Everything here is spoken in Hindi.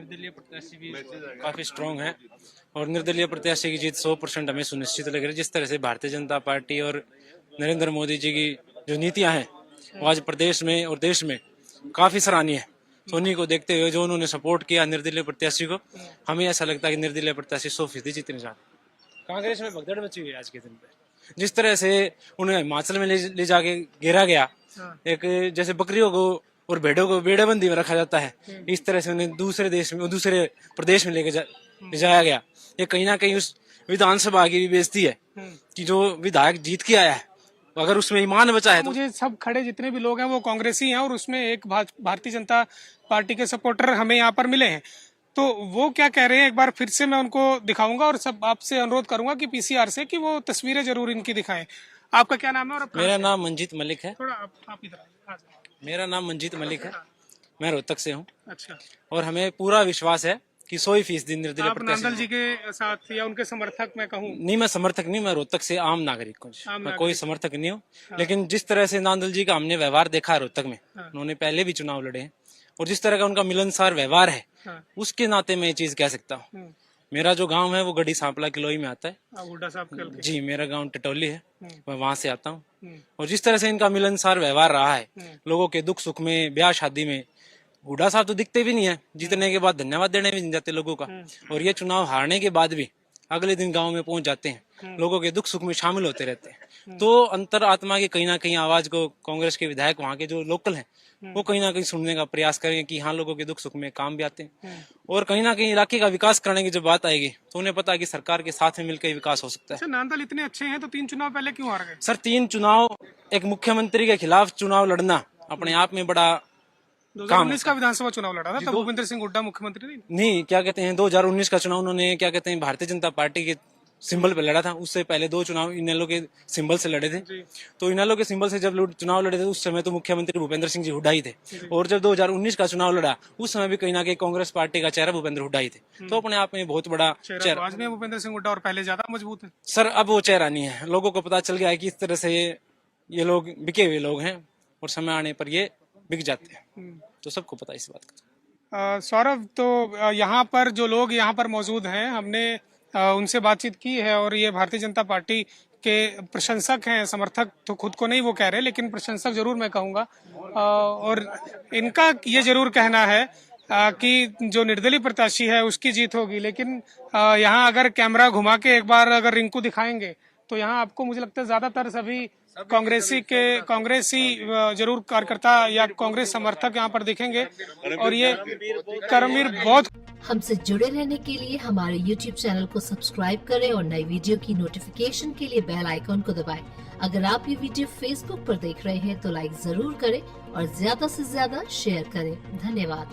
निर्दलीय प्रत्याशी भी काफी स्ट्रांग है और निर्दलीय प्रत्याशी की जीत 100% हमें सुनिश्चित लग रही है। जिस तरह से भारतीय जनता पार्टी और नरेंद्र मोदी जी की जो नीतियां हैं वो आज प्रदेश में और देश में काफी सराहनीय है। तो उन्हीं को देखते हुए जो उन्होंने सपोर्ट किया निर्दलीय प्रत्याशी को, हमें ऐसा लगता है कि निर्दलीय प्रत्याशी 100% जीतने जा रहे। कांग्रेस में भगदड़ मची हुई है आज के दिन पे। जिस तरह से उन्हें हिमाचल में ले जाके घेरा गया, एक जैसे बकरियों को और भेड़ों को बेड़ेबंदी में रखा जाता है, इस तरह से उन्हें दूसरे देश में दूसरे प्रदेश में ले जाया गया। ये कहीं ना कहीं उस विधानसभा की भी बेइज्जती है कि जो विधायक जीत के आया है अगर उसमें ईमान बचा है तो। मुझे सब खड़े जितने भी लोग हैं वो कांग्रेसी हैं और उसमें एक भारतीय जनता पार्टी के सपोर्टर हमें यहाँ पर मिले हैं, तो वो क्या कह रहे हैं एक बार फिर से मैं उनको दिखाऊंगा और सब आपसे अनुरोध करूंगा कि पीसीआर से कि वो तस्वीरें जरूर इनकी दिखाएं। आपका क्या नाम है? और मेरा नाम मंजीत मलिक है। थोड़ा आप इधर आइए। मेरा नाम मंजीत मलिक है, मैं रोहतक से हूँ। अच्छा, और हमें पूरा विश्वास है कि 100% निर्दलीय आप नांदल जी के साथ या उनके समर्थक मैं कहूँ? नहीं, मैं समर्थक नहीं, मैं रोहतक से आम नागरिक हूँ, मैं कोई समर्थक नहीं हूँ। लेकिन जिस तरह से नांदल जी का हमने व्यवहार देखा है रोहतक में, उन्होंने पहले भी चुनाव लड़े हैं और जिस तरह का उनका मिलनसार व्यवहार है, उसके नाते मैं ये चीज कह सकता हूँ। मेरा जो गांव है वो गढ़ी सांपला किलोई में आता है जी, मेरा गांव टटौली है, मैं वहां से आता हूँ। और जिस तरह से इनका मिलनसार व्यवहार रहा है, लोगों के दुख सुख में, ब्याह शादी में, हुड्डा साहब तो दिखते भी नहीं है, जीतने के बाद धन्यवाद देने भी नहीं जाते लोगों का, और ये चुनाव हारने के बाद भी अगले दिन गांव में पहुंच जाते हैं, लोगों के दुख सुख में शामिल होते रहते हैं। तो अंतर आत्मा की कहीं ना कहीं आवाज को कांग्रेस के विधायक वहाँ के जो लोकल हैं वो कहीं ना कहीं सुनने का प्रयास करेंगे कि हाँ, लोगों के दुख सुख में काम भी आते हैं। और कहीं ना कहीं इलाके का विकास करने की जब बात आएगी तो उन्हें पता है कि सरकार के साथ में मिलकर विकास हो सकता है। नांदल इतने अच्छे हैं तो 3 चुनाव पहले क्यों हार गए? सर, 3 चुनाव, एक मुख्यमंत्री के खिलाफ चुनाव लड़ना अपने आप में बड़ा 2019 का विधानसभा चुनाव लड़ा था तब भूपेंद्र सिंह हुड्डा मुख्यमंत्री नहीं, क्या कहते हैं 2019 का चुनाव उन्होंने क्या कहते हैं भारतीय जनता पार्टी के सिंबल पे लड़ा था। उससे पहले 2 चुनाव इनेलो के सिंबल से लड़े थे। तो इनेलो के सिंबल से जब चुनाव लड़े थे उस समय तो मुख्यमंत्री भूपेंद्र सिंह जी हुड्डा ही थे, और जब 2019 का चुनाव लड़ा उस समय भी कहीं ना कहीं कांग्रेस पार्टी का चेहरा भूपेंद्र हुड्डा ही थे। तो अपने आप में बहुत बड़ा चेहरा आज में भूपेंद्र सिंह हुड्डा और पहले ज्यादा मजबूत है। सर, अब वो चेहरा नहीं है, लोगों को पता चल गया है कि इस तरह से ये लोग बिके हुए लोग हैं और समय आने पर ये बिक जाते हैं, तो सबको पता है इस बात का। सौरभ, तो यहाँ पर जो लोग यहाँ पर मौजूद हैं, हमने उनसे बातचीत की है और ये भारतीय जनता पार्टी के प्रशंसक हैं, समर्थक तो खुद को नहीं वो कह रहे, लेकिन प्रशंसक जरूर मैं कहूँगा। और इनका ये जरूर कहना है कि जो निर्दलीय प्रत्याशी है उसकी जीत होगी, लेकिन यहाँ अगर कैमरा घुमा के एक बार अगर रिंकू दिखाएंगे तो यहाँ आपको मुझे लगता है ज्यादातर सभी कांग्रेसी जरूर कार्यकर्ता या कांग्रेस समर्थक यहाँ पर दिखेंगे। और ये कर्मवीर बहुत। हमसे जुड़े रहने के लिए हमारे YouTube चैनल को सब्सक्राइब करें और नई वीडियो की नोटिफिकेशन के लिए बेल आइकॉन को दबाएं। अगर आप ये वीडियो Facebook पर देख रहे हैं तो लाइक जरूर करें और ज्यादा से ज्यादा शेयर करें। धन्यवाद।